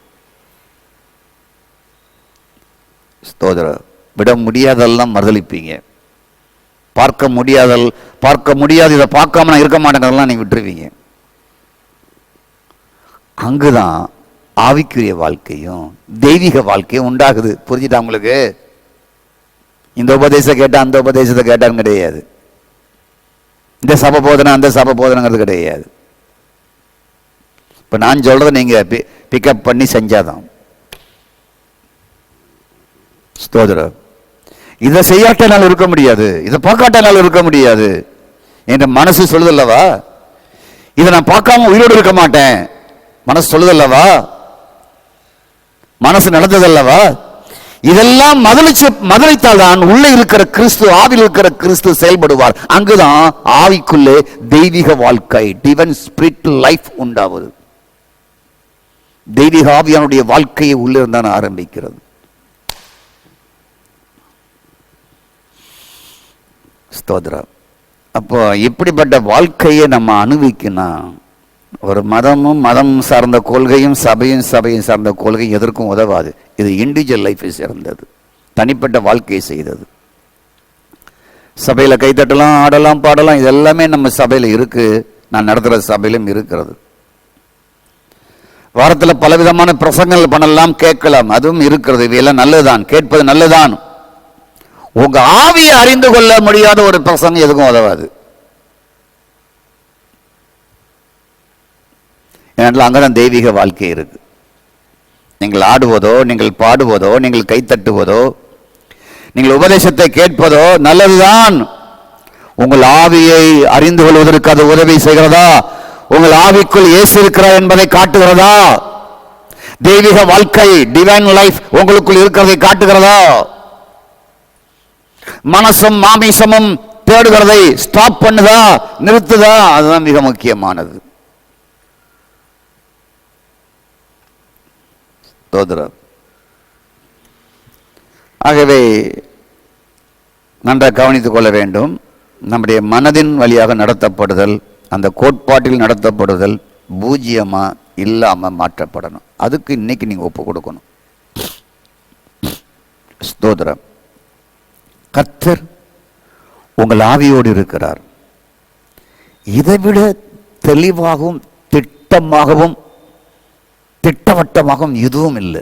ஸ்தோத்திரம். விட முடியாதெல்லாம் மறுதளிப்பீங்க. பார்க்க முடியாது, இதை பார்க்காம நான் இருக்க மாட்டேங்கிறதெல்லாம் நீங்க விட்டுருவீங்க. அங்குதான் ஆவிக்குரிய வாழ்க்கையும் தெய்வீக வாழ்க்கையும் உண்டாகுது. புரிஞ்சுட்டா உங்களுக்கு? இந்த உபதேசம் கேட்டா அந்த உபதேசத்தை கேட்டான்னு கிடையாது. இந்த சபை போதனை அந்த சபை போதனைங்கிறது கிடையாது. இப்ப நான் சொல்றதை நீங்க பிக்கப் பண்ணி செஞ்சாதான். ஸ்தோத்திரம். இதை செய்யாட்டால் இருக்க முடியாது, இதை பார்க்காட்டால் இருக்க முடியாது என்ற மனசு சொல்லுதல்லவா. இதை நான் பார்க்காம உயிரோடு இருக்க மாட்டேன் மனசு சொல்லுதல்லவா. மனசு நடந்ததல்லவா. இதெல்லாம் மதளித்தால் தான் உள்ள இருக்கிற கிறிஸ்து, ஆவியில் இருக்கிற கிறிஸ்து செயல்படுவார். அங்குதான் ஆவிக்குள்ளே தெய்வீக வாழ்க்கை, டிவைன் ஸ்பிரிட் லைஃப் உண்டாவது. தெய்வீக ஆவியானுடைய வாழ்க்கையை உள்ளே இருந்தான் ஆரம்பிக்கிறது. ஸ்தோத்திரம். அப்போ இப்படிப்பட்ட வாழ்க்கையை நம்ம அனுபவிக்கணும். ஒரு மதம் சார்ந்த கொள்கையும் சபையும் சார்ந்த கொள்கையும் எதற்கும் உதவாது. இது இண்டிவிஜுவல் லைஃபை சேர்ந்தது, தனிப்பட்ட வாழ்க்கையை செய்தது. சபையில் கைத்தட்டலாம், ஆடலாம், பாடலாம், இது எல்லாமே நம்ம சபையில் இருக்கு. நான் நடத்துகிற சபையிலும் இருக்கிறது. வாரத்தில் பலவிதமான பிரசங்கங்கள் பண்ணலாம், கேட்கலாம், அதுவும் இருக்கிறது. இவையெல்லாம் நல்லதுதான், கேட்பது நல்லதுதான். உங்க ஆவியை அறிந்து கொள்ள முடியாத ஒரு பிரசங்கம் எதுக்கும் உதவாது. ஏனென்றால் அங்கதான் தெய்வீக வாழ்க்கை இருக்கு. நீங்கள் ஆடுவதோ, நீங்கள் பாடுவதோ, நீங்கள் கைத்தட்டுவதோ, நீங்கள் உபதேசத்தை கேட்பதோ நல்லதுதான். உங்கள் ஆவியை அறிந்து கொள்வதற்கு அது உதவி செய்கிறதா? உங்கள் ஆவிக்குள் இயேசு இருக்கிறார் என்பதை காட்டுகிறதா? தெய்வீக வாழ்க்கை, டிவைன் லைஃப் உங்களுக்குள் இருக்கிறதை காட்டுகிறதா? மனசும் மாமிசமும் தேடுகிறதை ஸ்டாப் பண்ணுதா, நிறுத்துதா? அதுதான் மிக முக்கியமானது. ஆகவே நன்றாக கவனித்துக் கொள்ள வேண்டும். நம்முடைய மனதின் வழியாக நடத்தப்படுதல், அந்த கோட்பாட்டில் நடத்தப்படுதல் பூஜ்ஜியமா இல்லாம மாற்றப்படணும். அதுக்கு இன்னைக்கு நீங்க ஒப்பு கொடுக்கணும். ஸ்தோத்திரம். கர்த்தர் உங்கள் ஆவியோடு இருக்கிறார். இதைவிட தெளிவாகவும் திட்டமாகவும் திட்டவட்டமாகவும் எதுவும் இல்லை.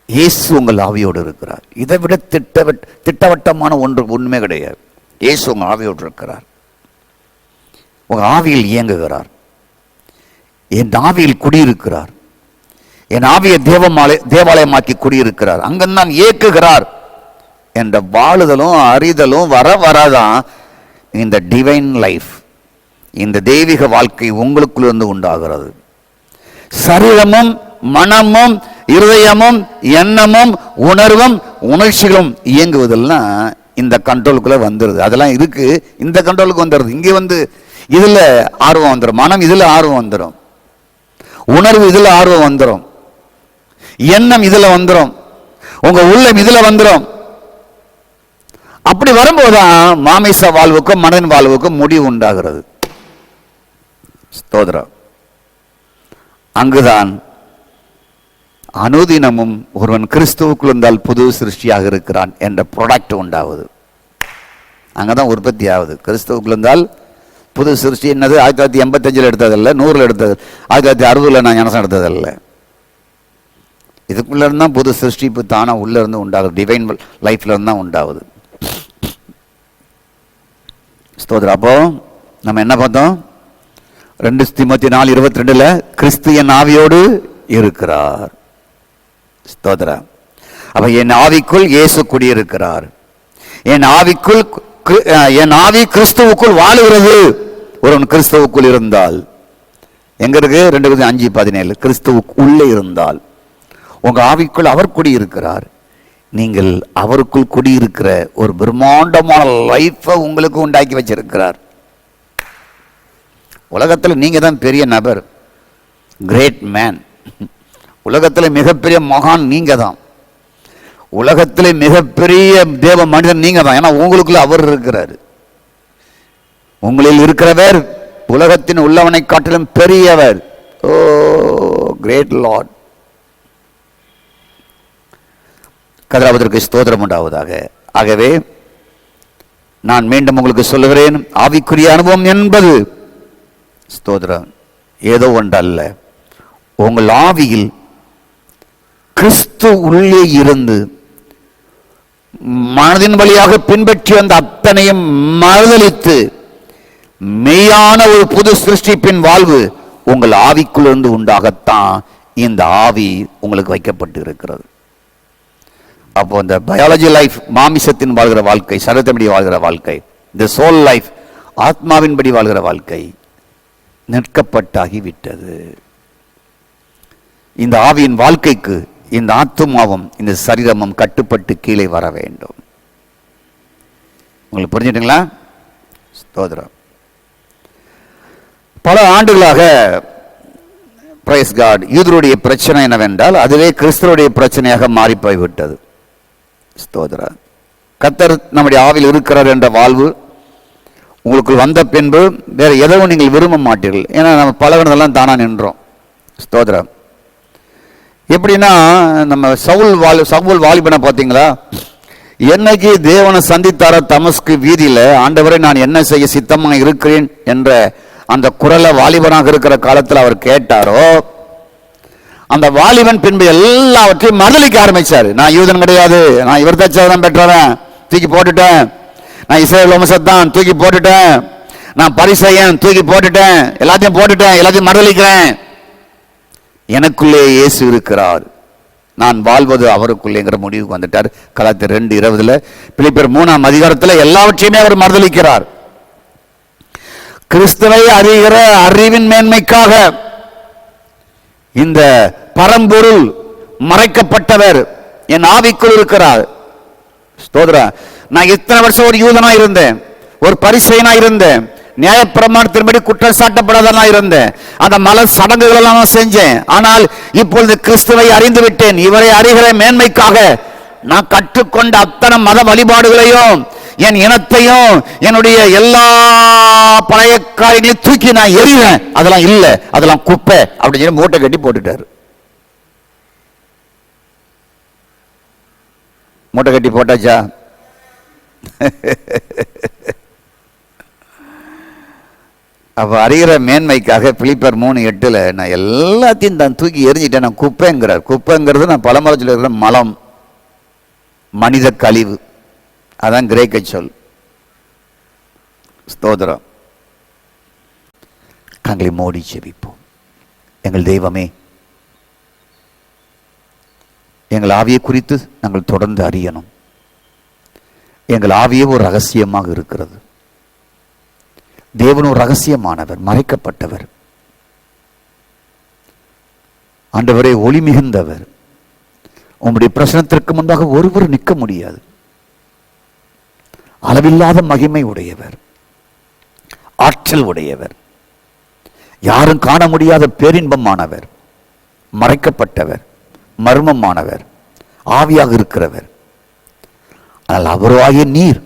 இயேசு உங்கள் ஆவியோடு இருக்கிறார். இதைவிட திட்டவட்டமான ஒன்றுமே கிடையாது. இயேசு உங்கள் ஆவியோடு இருக்கிறார். உங்கள் ஆவியில் இயங்குகிறார். என் ஆவியில் குடியிருக்கிறார். என் ஆவியை தேவாலயமாக்கி குடியிருக்கிறார். அங்கதான் இயக்குகிறார் என்ற வாழுதலும் அறிதலும் வரதான் இந்த டிவைன் லைஃப், இந்த தெய்வீக வாழ்க்கை உங்களுக்குள் இருந்து உண்டாகிறது. சரீரமும் மனமும் இருதயமும் எண்ணமும் உணர்வும் உணர்ச்சிகளும் இயங்குவதெல்லாம் இந்த கண்ட்ரோலுக்குள்ள வந்துடுது. அதெல்லாம் இருக்கு, இந்த கண்ட்ரோலுக்கு வந்துடுது. இங்கே வந்து இதுல ஆர்வம் வந்துடும், மனம் இதுல ஆர்வம் வந்துடும், உணர்வு இதுல ஆர்வம் வந்துடும், எண்ணம் இதுல வந்துடும், உங்க உள்ளம் இதுல வந்துடும். அப்படி வரும்போதுதான் மாமிச வாழ்வுக்கும் மனதின் வாழ்வுக்கும் முடிவு உண்டாகிறது. ஸ்தோத்திரம். அங்குதான் அனுதினமும் ஒருவன் கிறிஸ்துவுக்குள் இருந்தால் புது சிருஷ்டியாக இருக்கிறான் என்ற ப்ராடக்ட் உண்டாவது. அங்கதான் உற்பத்தி ஆகுது. கிறிஸ்துவுக்குள் இருந்தால் புது சிருஷ்டி என்னது 1985 எடுத்ததில்ல, 100 எடுத்தது, 1960 நான் ஞானசம் எடுத்ததில்ல. இதுக்குள்ள இருந்தா புது சிருஷ்டிப்பு தானா உள்ள இருந்து உண்டாகுது. டிவைன் லைஃப்ல இருந்தா உண்டாகுது. ஸ்தோத்திரம். அப்போ நம்ம என்ன பார்த்தோம்? 2 தீமோத்தேயு 4:22 கிறிஸ்து என் ஆவியோடு இருக்கிறார். ஸ்தோத்திரம். அப்ப என் ஆவிக்குள் இயேசு குடியிருக்கிறார். என் ஆவி கிறிஸ்துவுக்குள் வாழுகிறது. ஒருவன் கிறிஸ்துவுக்குள் இருந்தால் எங்க இருக்கு? 2 Corinthians 5:17 கிறிஸ்துவுக்கு உள்ளே இருந்தால் உங்க ஆவிக்குள் அவர் குடியிருக்கிறார். நீங்கள் அவருக்குள் குடியிருக்கிற ஒரு பிரம்மாண்டமான லைஃபை உங்களுக்கு உண்டாக்கி வச்சிருக்கிறார். உலகத்தில் நீங்க தான் பெரிய நபர், கிரேட் மேன். உலகத்தில் மிகப்பெரிய மகான் நீங்க தான். உலகத்தில் மிகப்பெரிய தேவ மனிதன் நீங்க தான். ஏன்னா உங்களுக்குள்ள அவர் இருக்கிறார். உங்களில் இருக்கிறவர் உலகத்தின் உள்ளவனை காட்டிலும் பெரியவர். ஓ கிரேட் லார்ட். கதிராவதற்கு ஸ்தோத்திரம் உண்டாவதாக. ஆகவே நான் மீண்டும் உங்களுக்கு சொல்லுகிறேன், ஆவிக்குரிய அனுபவம் என்பது ஸ்தோத்திரம் ஏதோ ஒன்றல்ல. உங்கள் ஆவியில் கிறிஸ்து உள்ளே இருந்து மனதின் வழியாக பின்பற்றி வந்த அத்தனையும் மறுதலித்து மெய்யான ஒரு புது சிருஷ்டிப்பின் வாழ்வு உங்கள் ஆவிக்குள்ளிருந்து உண்டாகத்தான் இந்த ஆவி உங்களுக்கு வைக்கப்பட்டு இருக்கிறது. அப்போ இந்த பயாலஜி லைஃப் மாமிசத்தின் வாழ்கிற வாழ்க்கை, சரீரத்தின்படி வாழ்கிற வாழ்க்கை, இந்த சோல் லைஃப் ஆத்மாவின்படி வாழ்கிற வாழ்க்கை நிற்கப்பட்டாகி விட்டது. இந்த ஆவியின் வாழ்க்கைக்கு இந்த ஆத்துமாவும் இந்த சரீரமும் கட்டுப்பட்டு கீழே வர வேண்டும். உங்களுக்கு புரிஞ்சுட்டுங்களா? ஸ்தோத்திரம். பல ஆண்டுகளாக பிரைஸ் காட் யூதருடைய பிரச்சனை என்னவென்றால் அதுவே கிறிஸ்துவனுடைய பிரச்சனையாக மாறி போய்விட்டது. ஸ்தோத்திரம். கர்த்தர் நம்முடைய ஆவியில் இருக்கிறார் என்ற வாழ்வு உங்களுக்கு வந்த பின்பு வேற எதவும் நீங்கள் விரும்ப மாட்டீர்கள். ஏன்னா நம்ம பழகினதெல்லாம் தானா நின்றோம். ஸ்தோத்திரம். எப்படின்னா நம்ம சவுல் வாலிபனை பார்த்தீங்களா? என்னைக்கு தேவனை சந்தித்தார தமஸ்கு வீதியில் ஆண்டவரை நான் என்ன செய்ய சித்தமாக இருக்கிறேன் என்ற அந்த குரலை வாலிபனாக இருக்கிற காலத்தில் அவர் கேட்டாரோ, அந்த வாலிபன் பின்பு எல்லாவற்றையும் மறுதலிக்க ஆரம்பிச்சாரு. நான் யூதன் கிடையாது, நான் இவர் தச்சதான் பெற்றவன், தூக்கி போட்டுட்டேன். நான் இஸ்ரவேல் வம்சத்தான், தூக்கி போட்டுட்டேன். நான் பரிசேயன், தூக்கி போட்டுட்டேன். எல்லாத்தையும் போட்டுட்டேன், எல்லாத்தையும் மறுதலிக்கிறேன். எனக்குள்ளே இயேசு இருக்கிறார், நான் வாழ்வது அவருக்குள்ளேங்கிற முடிவுக்கு வந்துட்டார். கலாத்தியர் 2:20 பிலிப்பியர் 3:அதிகாரத்தில் எல்லாவற்றையுமே அவர் மறுதலிக்கிறார். கிறிஸ்துவை அறிகிற அறிவின் மேன்மைக்காக இந்த பரம்பொருள் மறைக்கப்பட்டவர் என் ஆவிக்குள் இருக்கிறார். ஸ்தோத்திரம். நான் இத்தனை வருஷம் ஒரு யூதனா இருந்தேன், ஒரு பரிசேயனா இருந்தேன், நியாயப்பிரமாணத்தின்படி குற்றம் சாட்டப்படாதனா இருந்தேன், அந்த மல சடங்குகள் எல்லாம் நான் செஞ்சேன். ஆனால் இப்பொழுது கிறிஸ்துவை அறிந்து விட்டேன். இவரை அறிகிற மேன்மைக்காக நான் கற்றுக்கொண்ட அத்தனை மத வழிபாடுகளையும் என் இனத்தையும் என்னுடைய எல்லா பழைய காரியங்களையும் தூக்கி நான் எறிவேன். அதெல்லாம் இல்லை, அதெல்லாம் குப்பை அப்படின்னு சொல்லி மூட்டை கட்டி போட்டுட்டாரு. மூட்டை கட்டி போட்டாச்சா? அப்ப அறிகிற மேன்மைக்காக பிலிப்பியர் 3:8 நான் எல்லாத்தையும் தான் தூக்கி எரிஞ்சிட்டேன். நான் குப்பைங்கிறார். குப்பைங்கிறது நான் பழமரத்தில் இருக்கிற மலம், மனித கழிவு, அதான் கிரேக்க சொல். ஸ்தோத்திரம். கண்களை மூடி ஜெபிப்போம். எங்கள் தெய்வமே, எங்கள் ஆவியை குறித்து நாங்கள் தொடர்ந்து அறியணும். எங்கள் ஆவியே ஒரு ரகசியமாக இருக்கிறது. தேவன் ஒரு ரகசியமானவர், மறைக்கப்பட்டவர். ஆண்டவரே, ஒளி மிகுந்தவர். உம்முடைய பிரசனத்திற்கு முன்பாக ஒருவர் நிற்க முடியாது. அளவில்லாத மகிமை உடையவர், ஆற்றல் உடையவர், யாரும் காண முடியாத பேரின்பமானவர், மறைக்கப்பட்டவர், மர்மமானவர், ஆவியாக இருக்கிறவர். ஆனால் அவராகிய நீர்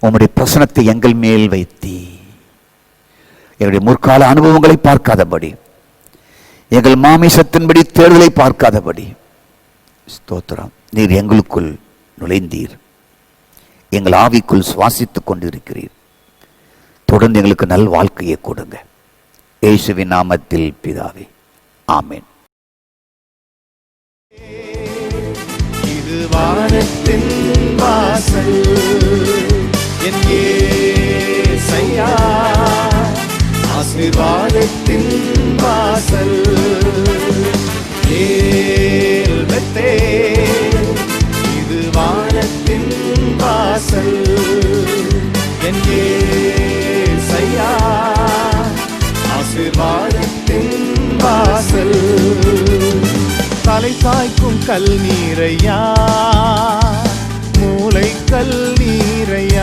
உம்முடைய பிரசனத்தை எங்கள் மேல் வைத்தி எங்களுடைய முற்கால அனுபவங்களை பார்க்காதபடி, எங்கள் மாமிசத்தின்படி தேடுதலை பார்க்காதபடி, ஸ்தோத்திரம், நீர் எங்களுக்குள் நுழைந்தீர், எங்கள் ஆவிக்குள் சுவாசித்துக் கொண்டிருக்கிறீர். தொடர்ந்து எங்களுக்கு நல் வாழ்க்கையை கொடுங்க. இயேசுவின் நாமத்தில் பிதாவே, ஆமென். இது வானத்தின் வாசல், என் இயேசையா, ஆசீர்வாதத்தின் வாசல். ஏல் பெத்தேல், இது வானத்தின் வாசல், என் இயேசையா, ஆசீர்வாதத்தின் வாசல். தலை சாய்க்கும் கல் நீரையா, மூளை கல் நீரையா,